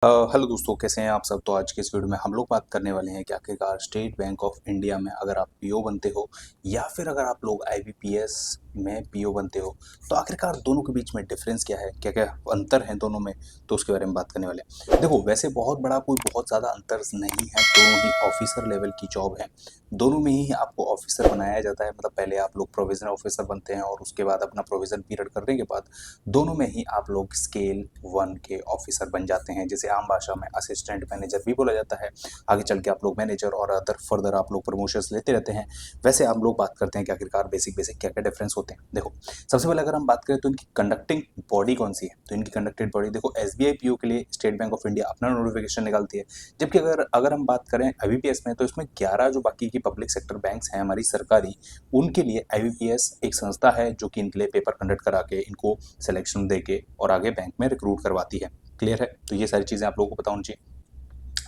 Hello दोस्तों, कैसे हैं आप सब। तो आज के इस वीडियो में हम लोग बात करने वाले हैं कि आखिरकार स्टेट बैंक ऑफ इंडिया में अगर आप पीओ बनते हो या फिर अगर आप लोग आईबीपीएस में पीओ बनते हो तो आखिरकार दोनों के बीच में डिफरेंस क्या है, क्या क्या अंतर है दोनों में, तो उसके बारे में बात करने वाले हैं। देखो, वैसे बहुत बड़ा कोई बहुत ज़्यादा अंतर नहीं है, दोनों ही ऑफिसर लेवल की जॉब है। दोनों में ही आपको ऑफिसर बनाया जाता है, मतलब पहले आप लोग प्रोविजनल ऑफिसर बनते हैं और उसके बाद अपना प्रोविजन पीरियड करने के बाद दोनों में ही आप लोग स्केल 1 के ऑफिसर बन जाते हैं, जिसे आम भाषा में असिस्टेंट मैनेजर भी बोला जाता है। आगे चल के आप लोग मैनेजर और अदर फर्दर आप लोग प्रमोशंस लेते रहते हैं। वैसे हम लोग बात करते हैं कि आखिरकार बेसिक बेसिक क्या क्या डिफरेंस होते हैं। देखो, सबसे पहले अगर हम बात करें तो इनकी कंडक्टिंग बॉडी कौन सी है, तो इनकी कंडक्टेड बॉडी देखो, एसबीआई पीओ के लिए स्टेट बैंक ऑफ इंडिया अपना नोटिफिकेशन निकालती है। जबकि अगर अगर हम बात करें आईबीपीएस में, तो इसमें 11 जो बाकी की पब्लिक सेक्टर बैंक्स हैं हमारी सरकारी, उनके लिए आईबीपीएस एक संस्था है जो कि इनके लिए पेपर कंडक्ट करा के इनको सिलेक्शन दे के और आगे बैंक में रिक्रूट करवाती है। क्लियर है? तो ये सारी चीज़ें आप लोगों को पता होनी चाहिए।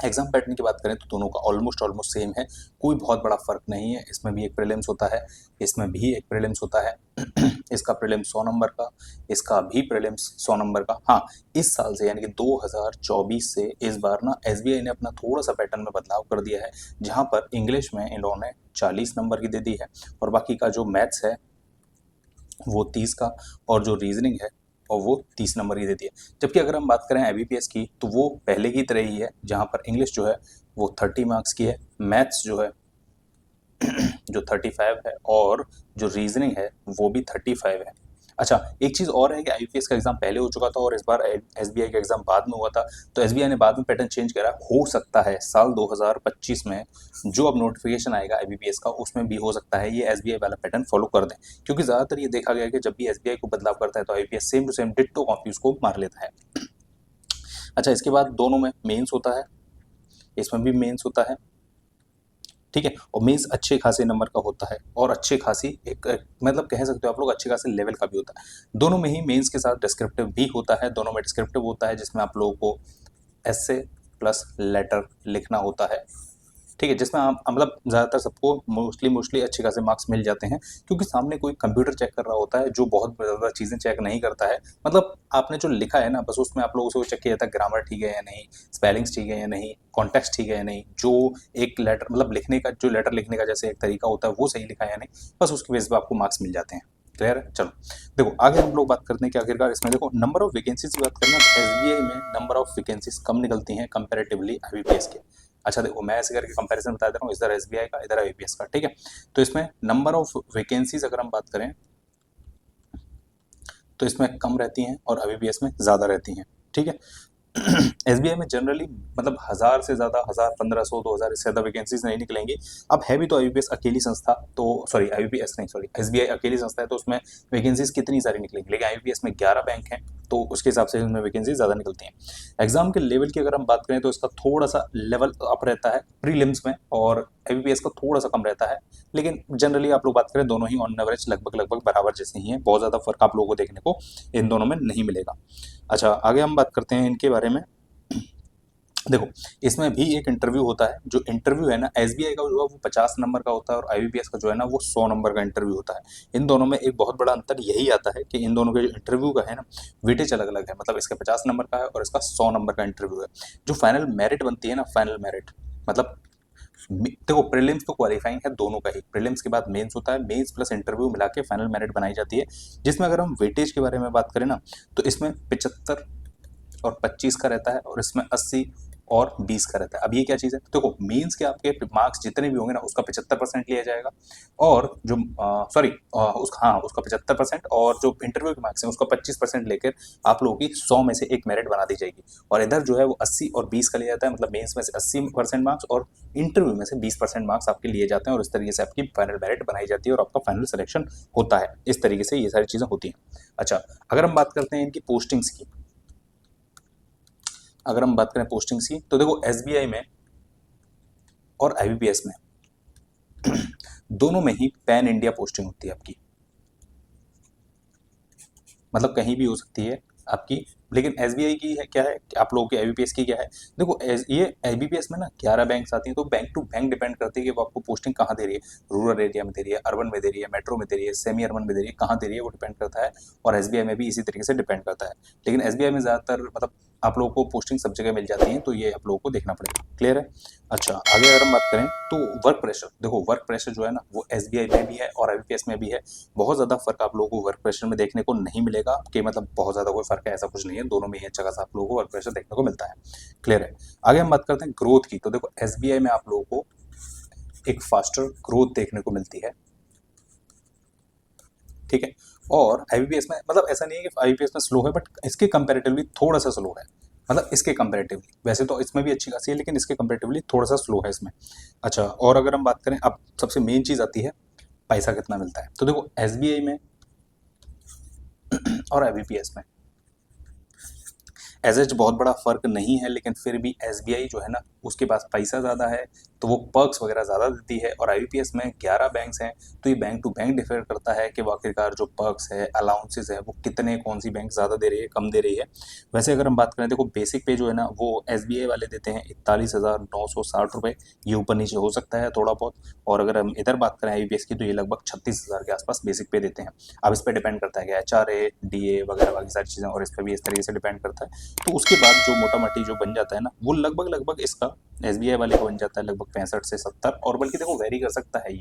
एग्जाम पैटर्न की बात करें तो दोनों का ऑलमोस्ट ऑलमोस्ट सेम है, कोई बहुत बड़ा फर्क नहीं है। इसमें भी एक प्रीलिम्स होता है, इसमें भी एक प्रीलिम्स होता है। इसका प्रीलिम्स 100 नंबर का, इसका भी प्रीलिम्स 100 नंबर का। हाँ, इस साल से यानी कि 2024 से इस बार ना एसबीआई ने अपना थोड़ा सा पैटर्न में बदलाव कर दिया है, जहाँ पर इंग्लिश में इन्होंने 40 नंबर की दे दी है और बाकी का जो मैथ्स है वो 30 का, और जो रीजनिंग है और वो 30 नंबर की देती है। जबकि अगर हम बात करें आईबीपीएस की तो वो पहले की तरह ही है, जहाँ पर इंग्लिश जो है वो 30 मार्क्स की है, मैथ्स जो है जो 35 है, और जो रीजनिंग है वो भी 35 है। अच्छा, एक चीज़ और है कि आईपीएस का एग्जाम पहले हो चुका था और इस बार एसबीआई का एग्जाम बाद में हुआ था, तो एसबीआई ने बाद में पैटर्न चेंज करा। हो सकता है साल 2025 में जो अब नोटिफिकेशन आएगा आईबीपीएस का, उसमें भी हो सकता है ये एसबीआई वाला पैटर्न फॉलो कर दें, क्योंकि ज़्यादातर ये देखा गया है कि जब भी एसबीआई को बदलाव करता है तो IPS same to same ditto copy उसको मार लेता है। अच्छा, इसके बाद दोनों में मेंस होता है, इसमें भी मेंस होता है, ठीक है। और मेंस अच्छे खासे नंबर का होता है और अच्छे खासी मतलब कह सकते हो आप लोग अच्छे खासे लेवल का भी होता है। दोनों में ही मेंस के साथ डिस्क्रिप्टिव भी होता है, दोनों में डिस्क्रिप्टिव होता है जिसमें आप लोगों को एसे प्लस लेटर लिखना होता है, ठीक है। जिसमें आप मतलब ज़्यादातर सबको मोस्टली अच्छे खासे मार्क्स मिल जाते हैं, क्योंकि सामने कोई कंप्यूटर चेक कर रहा होता है जो बहुत ज़्यादा चीज़ें चेक नहीं करता है। मतलब आपने जो लिखा है ना, बस उसमें आप लोगों से वो चेक किया जाता है ग्रामर ठीक है या नहीं, स्पेलिंग्स ठीक है या नहीं, कॉन्टेक्स्ट ठीक है या नहीं, जो एक लेटर मतलब लिखने का जो लेटर लिखने का जैसे एक तरीका होता है वो सही लिखा है या नहीं, बस उसकी बेस पर आपको मार्क्स मिल जाते हैं। क्लियर है? चलो, देखो आगे हम लोग बात करते हैं कि आखिरकार इसमें देखो नंबर ऑफ वैकेंसीज की बात करना, तो एसबीआई में नंबर ऑफ वैकेंसीज कम निकलती हैं कंपैरेटिवली आईबीपीएस के। अच्छा देखो, मैं ऐसे करके कंपैरिजन बता दे रहा हूँ, इधर एसबीआई का इधर आईबीपीएस का, ठीक है। तो इसमें नंबर ऑफ वैकेंसीज अगर हम बात करें तो इसमें कम रहती हैं और आईबीपीएस में ज़्यादा रहती हैं, ठीक है। एसबीआई में जनरली मतलब 1000 से ज़्यादा, 1000, 1500, 2000 इससे ज़्यादा वैकेंसीज नहीं निकलेंगी। अब है भी तो आईबीपीएस अकेली संस्था, तो सॉरी आईबीपीएस नहीं, सॉरी एसबीआई अकेली संस्था है, तो उसमें वैकेंसीज कितनी सारी निकलेंगी, लेकिन आईबीपीएस में 11 बैंक हैं तो उसके हिसाब से उसमें वैकेंसी ज़्यादा निकलती हैं। एग्जाम के लेवल की अगर हम बात करें तो इसका थोड़ा सा लेवल अप रहता है प्रीलिम्स में, और आईबीपीएस का थोड़ा सा कम रहता है, लेकिन जनरली आप लोग बात करें दोनों ही ऑन एवरेज लगभग लगभग बराबर जैसे ही हैं, बहुत ज़्यादा फर्क आप लोगों को देखने को इन दोनों में नहीं मिलेगा। अच्छा, आगे हम बात करते हैं इनके बारे में। देखो, इसमें भी एक इंटरव्यू होता है, जो इंटरव्यू है ना एसबीआई का जो है वो 50 नंबर का होता है और आईबीपीएस का जो है ना वो 100 नंबर का इंटरव्यू होता है। इन दोनों में एक बहुत बड़ा अंतर यही आता है कि इन दोनों के जो इंटरव्यू का है ना वेटेज अलग अलग है, मतलब इसका 50 नंबर का है और इसका 100 नंबर का इंटरव्यू है। जो फाइनल मेरिट बनती है ना, फाइनल मेरिट मतलब देखो प्रीलिम्स तो क्वालिफाइंग है दोनों का ही, प्रीलिम्स के बाद मेंस होता है, मेंस प्लस इंटरव्यू मिला के फाइनल मेरिट बनाई जाती है। जिसमें अगर हम वेटेज के बारे में बात करें ना, तो इसमें 75 और 25 का रहता है और इसमें 80 और 20 का रहता है। अब ये क्या चीज़ है, तो देखो मेंस के आपके मार्क्स जितने भी होंगे ना उसका 75% लिया जाएगा, और जो सॉरी उसका हाँ उसका 75%, और जो इंटरव्यू के मार्क्स हैं उसका 25% लेकर आप लोगों की 100 में से एक मेरिट बना दी जाएगी। और इधर जो है वो 80 और 20 का लिया जाता है, मतलब मेंस में से 80% मार्क्स और इंटरव्यू में से 20% मार्क्स आपके लिए जाते हैं, और इस तरीके से आपकी फाइनल मेरिट बनाई जाती है और आपका फाइनल सिलेक्शन होता है। इस तरीके से ये सारी चीज़ें होती हैं। अच्छा, अगर हम बात करते हैं इनकी पोस्टिंग्स की, अगर हम बात करें पोस्टिंग्स की, तो देखो एसबीआई में और आईबीपीएस में दोनों में ही पैन इंडिया पोस्टिंग होती है आपकी, मतलब कहीं भी हो सकती है आपकी। लेकिन एसबीआई की है क्या है, आप लोगों की आईबीपीएस की क्या है, देखो ये आईबीपीएस में ना 11 बैंक्स आती हैं, तो बैंक टू बैंक डिपेंड करती है कि वो आपको पोस्टिंग कहाँ दे रही है, रूरल एरिया में दे रही है, अर्बन में दे रही है, मेट्रो में दे रही है, सेमी अर्बन में दे रही है, कहाँ दे रही है वो डिपेंड करता है। और एसबीआई में भी इसी तरीके से डिपेंड करता है, लेकिन एसबीआई में ज़्यादातर मतलब आप लोगों को पोस्टिंग सब जगह मिल जाती है, तो ये आप लोगों को देखना पड़ेगा। क्लियर है? अच्छा, आगे अगर हम बात करें तो वर्क प्रेशर, देखो वर्क प्रेशर जो है ना वो एसबीआई में भी है और आईबीपीएस में भी है। बहुत ज़्यादा फर्क आप लोगों को वर्क प्रेशर में देखने को नहीं मिलेगा कि मतलब बहुत ज़्यादा कोई फर्क है, ऐसा कुछ नहीं है, दोनों में ही अच्छा खासा आप लोगों को वर्क प्रेशर देखने को मिलता है। क्लियर है? आगे हम बात करते हैं ग्रोथ की। तो देखो एसबीआई में आप लोगों को एक फास्टर ग्रोथ देखने को मिलती है, ठीक है। और आईबीपीएस में मतलब ऐसा नहीं है कि आईबीपीएस में स्लो है, बट इसके कंपैरेटिवली थोड़ा सा स्लो है। मतलब इसके कंपैरेटिवली, वैसे तो इसमें भी अच्छी खासी है लेकिन इसके कंपैरेटिवली थोड़ा सा स्लो है इसमें। अच्छा, और अगर हम बात करें, अब सबसे मेन चीज़ आती है पैसा कितना मिलता है। तो देखो एसबीआई में और आईबीपीएस में एज एच बहुत बड़ा फर्क नहीं है, लेकिन फिर भी एसबीआई जो है ना उसके पास पैसा ज़्यादा है तो वो पर्क्स वगैरह ज़्यादा देती है, और आईबीपीएस में 11 बैंक्स हैं तो ये बैंक टू बैंक डिफर करता है कि वो आखिरकार जो पर्क्स है, अलाउंसेस है, वो कितने, कौन सी बैंक ज़्यादा दे रही है, कम दे रही है। वैसे अगर हम बात करें, देखो बेसिक पे जो है ना वो एसबीआई वाले देते हैं 41,960 रुपये, ये ऊपर नीचे हो सकता है थोड़ा बहुत। और अगर हम इधर बात करें आईबीपीएस की तो ये लगभग 36,000 के आसपास बेसिक पे देते हैं। अब इस पर डिपेंड करता है कि एचआरए, डीए वगैरह बाकी सारी चीज़ें, और इस पर भी इस तरीके से डिपेंड करता है। तो उसके बाद जो मोटा माटी जो बन जाता है ना वो लगभग इसका एसबीआई वाले का बन जाता है लगभग 65 से 70। और बल्कि देखो वेरी कर सकता है,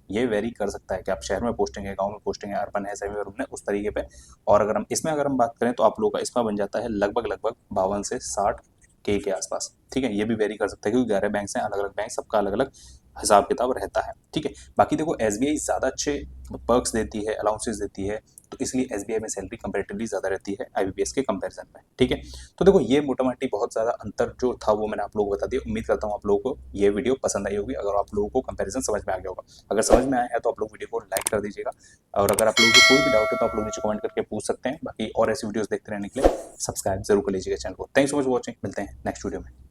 ये वेरी कर सकता है कि आप शहर में पोस्टिंग है, गांव में पोस्टिंग है, अर्बन है, सेमी अर्बन है, उस तरीके पे। और अगर हम इसमें बात करें तो आप लोगों का इसमें बन जाता है लगभग 52 से 60 के आसपास, ठीक है। ये भी वेरी कर सकता है क्योंकि 11 बैंक हैं, अलग अलग बैंक, सबका अलग अलग हिसाब किताब रहता है, ठीक है। बाकी देखो एसबीआई ज़्यादा अच्छे पर्क्स देती है, अलाउंसेस देती है, तो इसलिए एसबीआई में सैलरी कंपैरेटिवली ज़्यादा रहती है आईबीपीएस के कंपैरिजन में, ठीक है। तो देखो ये मोटा मोटी बहुत ज़्यादा अंतर जो था वो मैंने आप लोगों को बता दिया। उम्मीद करता हूँ आप लोगों को ये वीडियो पसंद आई होगी, अगर आप लोगों को कंपैरिजन समझ में आ गया होगा। अगर समझ में आया है तो आप लोग वीडियो को लाइक कर दीजिएगा, और अगर आप लोगों को कोई भी डाउट है तो आप लोग नीचे कमेंट करके पूछ सकते हैं। बाकी और ऐसी वीडियोस देखते रहने के लिए सब्सक्राइब जरूर कर लीजिएगा चैनल को। Thanks so much for watching, मिलते हैं नेक्स्ट वीडियो में।